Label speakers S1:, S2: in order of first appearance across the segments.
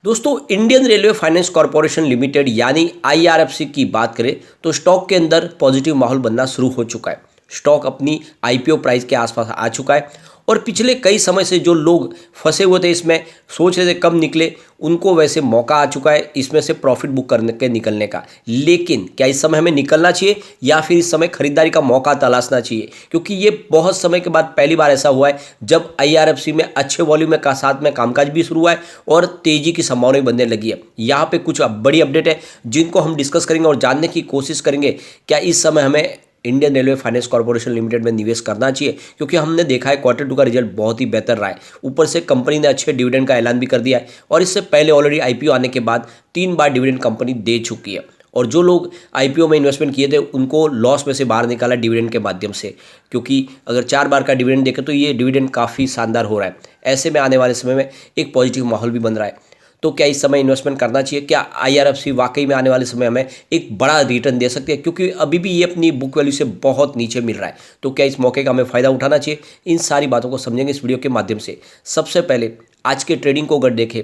S1: दोस्तों, Indian railway finance corporation limited यानी IRFC की बात करें तो स्टॉक के अंदर पॉजिटिव माहौल बनना शुरू हो चुका है। स्टॉक अपनी आईपीओ प्राइस के आसपास आ चुका है और पिछले कई समय से जो लोग फंसे हुए थे इसमें, सोच रहे थे कब निकले, उनको वैसे मौका आ चुका है इसमें से प्रॉफिट बुक करने के निकलने का। लेकिन क्या इस समय हमें निकलना चाहिए या फिर इस समय खरीदारी का मौका तलाशना चाहिए? क्योंकि ये बहुत समय के बाद पहली बार ऐसा हुआ है जब आईआरएफसी में अच्छे वॉल्यूम के साथ में कामकाज भी शुरू हुआ है और तेजी की संभावना भी बनने लगी है। यहाँ पे कुछ बड़ी अपडेट है जिनको हम डिस्कस करेंगे और जानने की कोशिश करेंगे क्या इस समय हमें Indian railway finance corporation limited में निवेश करना चाहिए। क्योंकि हमने देखा है क्वार्टर 2 का रिजल्ट बहुत ही बेहतर रहा है। ऊपर से कंपनी ने अच्छे डिविडेंड का ऐलान भी कर दिया है और इससे पहले ऑलरेडी आईपीओ आने के बाद 3 बार डिविडेंड कंपनी दे चुकी है। और जो लोग आईपीओ में इन्वेस्टमेंट किए थे उनको लॉस में से बाहर निकाला डिविडेंड के माध्यम से। क्योंकि अगर 4 बार का डिविडेंड देखें तो ये डिविडेंड काफ़ी शानदार हो रहा है। ऐसे में आने वाले समय में एक पॉजिटिव माहौल भी बन रहा है। तो क्या इस समय इन्वेस्टमेंट करना चाहिए? क्या आईआरएफसी वाकई में आने वाले समय हमें एक बड़ा रिटर्न दे सकती है? क्योंकि अभी भी ये अपनी बुक वैल्यू से बहुत नीचे मिल रहा है। तो क्या इस मौके का हमें फ़ायदा उठाना चाहिए? इन सारी बातों को समझेंगे इस वीडियो के माध्यम से। सबसे पहले आज के ट्रेडिंग को अगर देखें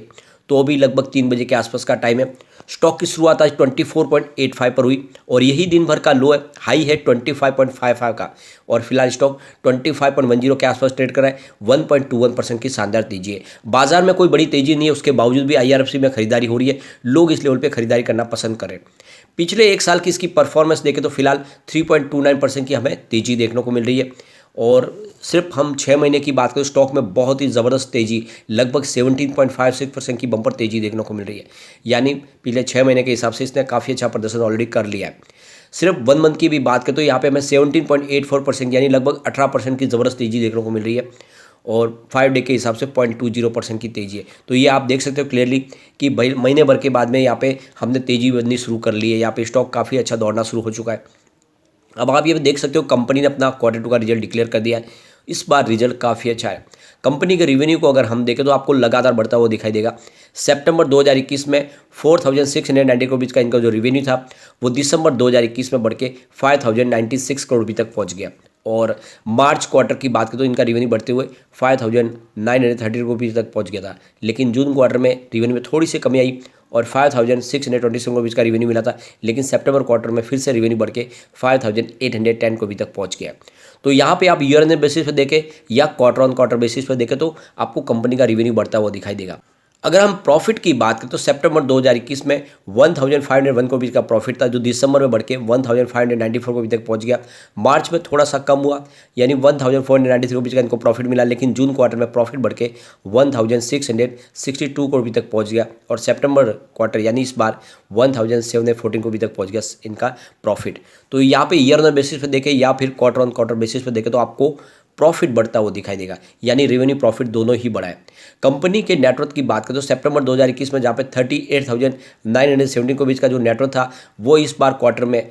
S1: तो अभी लगभग 3 बजे के आसपास का टाइम है। स्टॉक की शुरुआत आज 24.85 पर हुई और यही दिन भर का लो है। हाई है 25.55 का और फिलहाल स्टॉक 25.10 के आसपास ट्रेड कर रहा है। 1.21% की शानदार तेजी है। बाजार में कोई बड़ी तेजी नहीं है, उसके बावजूद भी आईआरएफसी में खरीदारी हो रही है। लोग इस लेवल पे खरीदारी करना पसंद करें। पिछले 1 साल की इसकी परफॉर्मेंस देखें तो फिलहाल 3.29% की हमें तेजी देखने को मिल रही है। और सिर्फ हम 6 महीने की बात करें स्टॉक में बहुत ही ज़बरदस्त तेज़ी, लगभग 17.56% की बम्पर तेज़ी देखने को मिल रही है। यानी पिछले 6 महीने के हिसाब से इसने काफ़ी अच्छा प्रदर्शन ऑलरेडी कर लिया है। सिर्फ 1 मंथ की भी बात करें तो यहाँ पे हमें 17.84% यानी लगभग 18% की ज़बरदस्त तेज़ी देखने को मिल रही है और 5 डे के हिसाब से 0.20% की तेज़ी है। तो ये आप देख सकते हो क्लियरली कि भाई महीने भर के बाद में यहाँ पे हमने तेज़ी बननी शुरू कर ली है। यहाँ पे स्टॉक काफ़ी अच्छा दौड़ना शुरू हो चुका है। अब आप ये देख सकते हो कंपनी ने अपना क्वार्टर 2 का रिजल्ट डिक्लेयर कर दिया है। इस बार रिजल्ट काफ़ी अच्छा है। कंपनी के रेवेन्यू को अगर हम देखें तो आपको लगातार बढ़ता हुआ दिखाई देगा। सितंबर 2021 में 4690 करोड़ रुपये का इनका जो रेवेन्यू था वो दिसंबर 2021 में बढ़ के 5096 करोड़ रुपये तक पहुंच गया। और मार्च क्वार्टर की बात करें तो इनका रेवेन्यू बढ़ते हुए 5930 करोड़ रुपये तक पहुंच गया था। लेकिन जून क्वार्टर में रेवेन्यू में थोड़ी सी कमी आई और 5627 करोड़ रुपये का रेवेन्यू मिला था। लेकिन सितंबर क्वार्टर में फिर से रेवेन्यू बढ़ के 5810 करोड़ तक पहुंच गया। तो यहाँ पे आप ईयर एंड बेसिस पे देखें या क्वार्टर ऑन क्वार्टर बेसिस पे देखें तो आपको कंपनी का रेवेन्यू बढ़ता हुआ दिखाई देगा। अगर हम प्रॉफिट की बात करें तो सितंबर 2021 में 1501 करोड़ रुपये का प्रॉफिट था जो दिसंबर में बढ़ के 1594 करोड़ रुपये तक पहुंच गया। मार्च में थोड़ा सा कम हुआ यानी 1493 करोड़ रुपये का इनको प्रॉफिट मिला। लेकिन जून क्वार्टर में प्रॉफिट बढ़ के 1662 करोड़ रुपये तक पहुंच गया और सितंबर क्वार्टर यानी इस बार 1714 करोड़ रुपये तक पहुंच गया इनका प्रॉफिट। तो यहाँ पे ईयर ऑन बेसिस पे देखें या फिर क्वार्टर ऑन क्वार्टर बेसिस पे देखें तो आपको प्रॉफिट बढ़ता हुआ दिखाई देगा। यानी रेवेन्यू प्रॉफिट दोनों ही बढ़ा है। कंपनी के नेटवर्थ की बात करें तो सितंबर 2021 में जहाँ पे 38,970 के बीच का जो नेटवर्थ था वो इस बार क्वार्टर में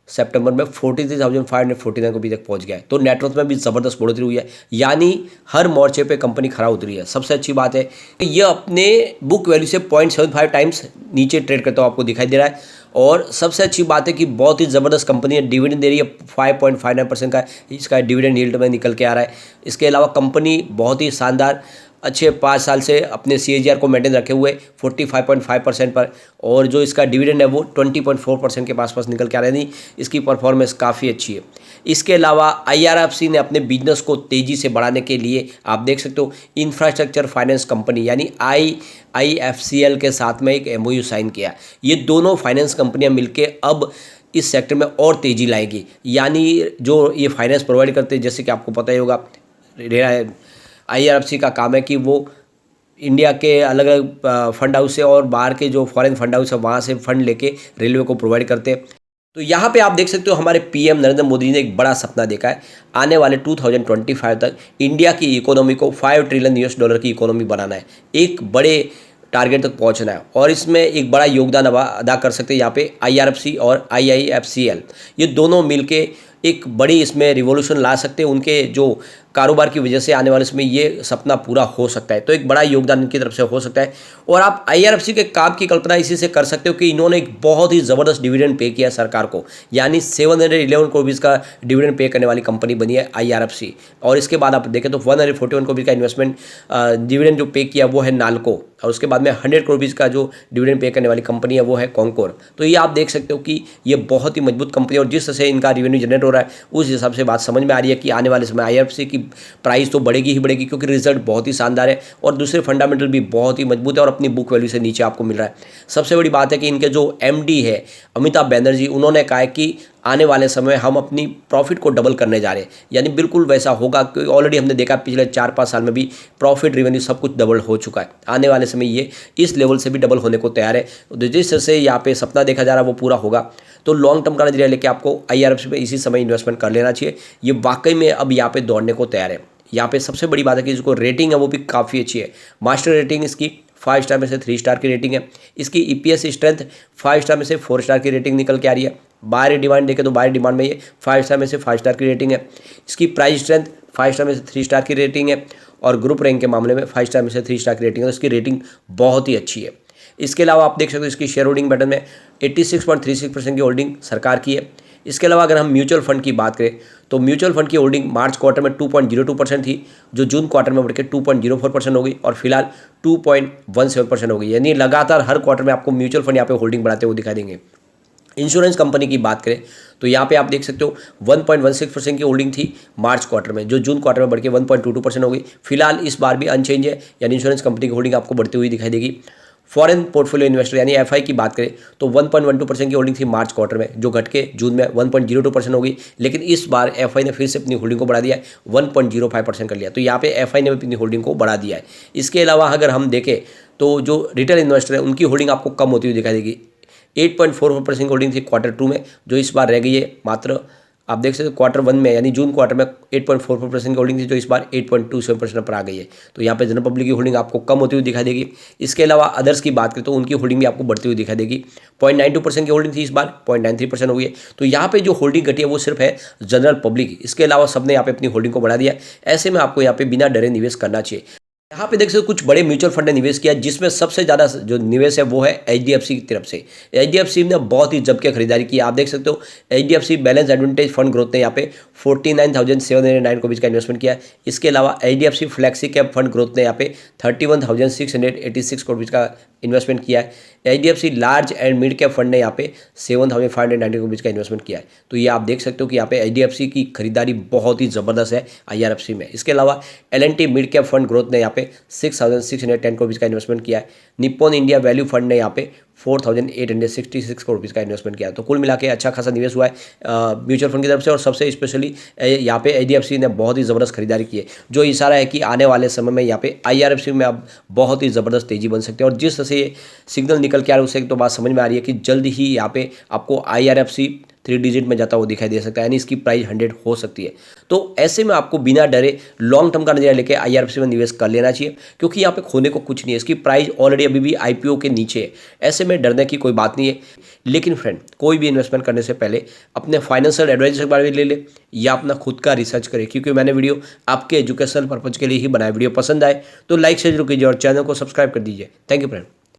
S1: सितंबर में 43,549 को भी तक पहुंच गया है। तो नेटवर्थ में भी ज़बरदस्त बढ़ोतरी हुई है। यानी हर मोर्चे पे कंपनी खरा उतरी है। सबसे अच्छी बात है कि ये अपने बुक वैल्यू से 0.75 टाइम्स नीचे ट्रेड करता हुआ आपको दिखाई दे रहा है। और सबसे अच्छी बात है कि बहुत ही ज़बरदस्त कंपनी है। डिविडेंड दे रही है 5.59% का इसका डिविडेंड यील्ड में निकल के आ रहा है। इसके अलावा कंपनी बहुत ही शानदार अच्छे 5 साल से अपने CAGR को मेंटेन रखे हुए 45.5% पर और जो इसका डिविडेंड है वो 20.4% के पास निकल के आ रहा है। नहीं, इसकी परफॉर्मेंस काफ़ी अच्छी है। इसके अलावा आईआरएफसी ने अपने बिजनेस को तेज़ी से बढ़ाने के लिए आप देख सकते हो इंफ्रास्ट्रक्चर फाइनेंस कंपनी यानी IIFCL के साथ में एक MOU साइन किया। ये दोनों फाइनेंस कंपनियां मिलके अब इस सेक्टर में और तेज़ी लाएगी। यानी जो ये फाइनेंस प्रोवाइड करते हैं जैसे कि आपको पता ही होगा आईआरएफसी का काम है कि वो इंडिया के अलग अलग फंड हाउस से और बाहर के जो फॉरेन फंड हाउस है वहाँ से फंड लेके रेलवे को प्रोवाइड करते हैं। तो यहाँ पे आप देख सकते हो हमारे पीएम नरेंद्र मोदी ने एक बड़ा सपना देखा है। आने वाले 2025 तक इंडिया की इकोनॉमी को $5 ट्रिलियन की इकोनॉमी बनाना है। एक बड़े टारगेट तक पहुँचना है और इसमें एक बड़ा योगदान अदा कर सकते हैं यहाँ पे आईआरएफसी और IIFCL। ये दोनों मिलके एक बड़ी इसमें रिवॉल्यूशन ला सकते हैं। उनके जो कारोबार की वजह से आने वाले समय ये सपना पूरा हो सकता है। तो एक बड़ा योगदान इनकी तरफ से हो सकता है और आप IRFC के काम की कल्पना इसी से कर सकते हो कि इन्होंने एक बहुत ही ज़बरदस्त डिविडेंड पे किया सरकार को, यानी 711 करोड़ रुपीज़ का डिविडेंड पे करने वाली कंपनी बनी है IRFC। और इसके बाद आप देखें तो 141 करोड़ का इन्वेस्टमेंट डिविडेंड जो पे किया वो है नाल्को, और उसके बाद में 100 करोड़ रुपीज़ का जो डिविडेंड पे करने वाली कंपनी है वो है कॉन्कोर। तो ये आप देख सकते हो कि ये बहुत ही मजबूत कंपनी है और जिस तरह से इनका रेवेन्यू जनरेट हो रहा है उस हिसाब से बात समझ में आ रही है कि आने वाले समय IRFC की प्राइस तो बढ़ेगी ही बढ़ेगी, क्योंकि रिजल्ट बहुत ही शानदार है और दूसरे फंडामेंटल भी बहुत ही मजबूत है और अपनी बुक वैल्यू से नीचे आपको मिल रहा है। सबसे बड़ी बात है कि इनके जो MD है अमिताभ बैनर्जी, उन्होंने कहा है कि आने वाले समय हम अपनी प्रॉफिट को डबल करने जा रहे हैं, यानी बिल्कुल वैसा होगा कि ऑलरेडी हमने देखा पिछले 4-5 साल में भी प्रॉफिट रेवेन्यू सब कुछ डबल हो चुका है। आने वाले समय ये इस लेवल से भी डबल होने को तैयार है। जिस तरह से यहाँ पे सपना देखा जा रहा है वो पूरा होगा, तो लॉन्ग टर्म का नजरिया लेके आपको IRFC में इसी समय इन्वेस्टमेंट कर लेना चाहिए। ये वाकई में अब यहाँ पे दौड़ने को तैयार है। यहाँ पे सबसे बड़ी बात है कि इसको रेटिंग है वो भी काफ़ी अच्छी है। मास्टर रेटिंग इसकी 5 स्टार में से 3 स्टार की रेटिंग है। इसकी EPS स्ट्रेंथ 5 स्टार में से 4 स्टार की रेटिंग निकल के आ रही है। बायर डिमांड देखें तो बायर डिमांड में ये 5 स्टार में से 5 स्टार की रेटिंग है। इसकी प्राइस स्ट्रेंथ 5 स्टार में से 3 स्टार की रेटिंग है और ग्रुप रैंक के मामले में 5 स्टार में से 3 स्टार की रेटिंग है। तो इसकी रेटिंग बहुत ही अच्छी है। इसके अलावा आप देख सकते हो इसकी शेयर होल्डिंग पैटर्न में 86.36% की होल्डिंग सरकार की है। इसके अलावा अगर हम म्यूचुअल फंड की बात करें तो म्यूचुअल फंड की होल्डिंग मार्च क्वार्टर में 2.02% थी, जो जून क्वार्टर में बढ़ के 2.04% हो गई और फिलहाल 2.17% हो गई। यानी लगातार हर क्वार्टर में आपको म्यूचुअल फंड यहाँ पे होल्डिंग बढ़ाते हुए दिखाई देंगे। इंश्योरेंस कंपनी की बात करें तो यहाँ पे आप देख सकते हो 1.16% की होल्डिंग थी मार्च क्वार्टर में, जो जून क्वार्टर में बढ़ के 1.22% हो गई। फिलहाल इस बार भी अनचेंज है, यानी इंश्योरेंस कंपनी की होल्डिंग आपको बढ़ती हुई दिखाई देगी। फॉरेन पोर्टफोलियो इन्वेस्टर यानी FI की बात करें तो 1.12% की होल्डिंग थी मार्च क्वार्टर में, जो घट के जून में 1.02% हो गई। लेकिन इस बार FI ने फिर से अपनी होल्डिंग को बढ़ा दिया है, 1.05% कर लिया। तो यहाँ पे FI ने अपनी होल्डिंग को बढ़ा दिया है। इसके अलावा अगर हम देखें तो जो रिटेल इन्वेस्टर है उनकी होल्डिंग आपको कम होती हुई दिखाई देगी। 8.44% की होल्डिंग थी क्वार्टर 2 में, जो इस बार रह गई है मात्र आप देख सकते हो क्वार्टर 1 में, यानी जून क्वार्टर में 8.44% की होल्डिंग थी, जो इस बार 8.27% पर आ गई है। तो यहाँ पे जनरल पब्लिक की होल्डिंग आपको कम होती हुई दिखाई देगी। इसके अलावा अदर्स की बात करें तो उनकी होल्डिंग भी आपको बढ़ती हुई दिखाई देगी। 0.92% की होल्डिंग थी, इस बार 0.93% हो गई है। तो यहाँ पे जो होल्डिंग घटी है वो सिर्फ है जनरल पब्लिक, इसके अलावा सबने यहाँ पे अपनी होल्डिंग को बढ़ा दिया है। ऐसे में आपको यहाँ पे बिना डरे निवेश करना चाहिए। यहाँ पे देख सकते हो कुछ बड़े म्यूचुअल फंड ने निवेश किया, जिसमें सबसे ज़्यादा जो निवेश है वो है HDFC की तरफ से। HDFC ने बहुत ही जम के खरीदारी की। आप देख सकते हो HDFC balance advantage fund growth ने यहाँ पे 49,709 करोड़ का इन्वेस्टमेंट किया है। इसके अलावा HDFC flexi cap fund growth ने यहाँ पे 31,686 करोड़ का इन्वेस्टमेंट किया है। HDFC large and mid cap fund ने यहाँ पे 7,590 करोड़ का इन्वेस्टमेंट किया है। तो ये आप देख सकते हो कि यहाँ पे HDFC की खरीदारी बहुत ही ज़बरदस्त है IRFC में। इसके अलावा L&T mid cap fund growth ने यहाँ पे 6,610 करोड़ का इन्वेस्टमेंट किया है। निप्पॉन इंडिया वैल्यू फंड ने यहाँ पे 4,866 करोड़ रुपीज़ का इन्वेस्टमेंट किया। तो कुल मिला के अच्छा खासा निवेश हुआ है म्यूचुअल फंड की तरफ से, और सबसे स्पेशली यहाँ पे HDFC ने बहुत ही ज़बरदस्त खरीदारी की है, जो इशारा है कि आने वाले समय में यहाँ पे IRFC में अब बहुत ही ज़बरदस्त तेज़ी बन सकती है। और जिस तरह से ये सिग्नल निकल के आ रहा है उससे एक तो बात समझ में आ रही है कि जल्द ही यहाँ पे आपको IRFC 3 डिजिट में जाता हुआ दिखाई दे सकता है, यानी इसकी प्राइस 100 हो सकती है। तो ऐसे में आपको बिना डरे लॉन्ग टर्म का नजरिया लेके IRFC में निवेश कर लेना चाहिए, क्योंकि यहाँ पे खोने को कुछ नहीं है। इसकी प्राइस ऑलरेडी अभी भी IPO के नीचे है, ऐसे में डरने की कोई बात नहीं है। लेकिन फ्रेंड, कोई भी इन्वेस्टमेंट करने से पहले अपने फाइनेंशियल एडवाइजर के बारे में ले ले या अपना खुद का रिसर्च करें, क्योंकि मैंने वीडियो आपके एजुकेशनल पर्पज के लिए ही बनाया। वीडियो पसंद आए तो लाइक से जरूर कीजिए और चैनल को सब्सक्राइब कर दीजिए। Thank you friend.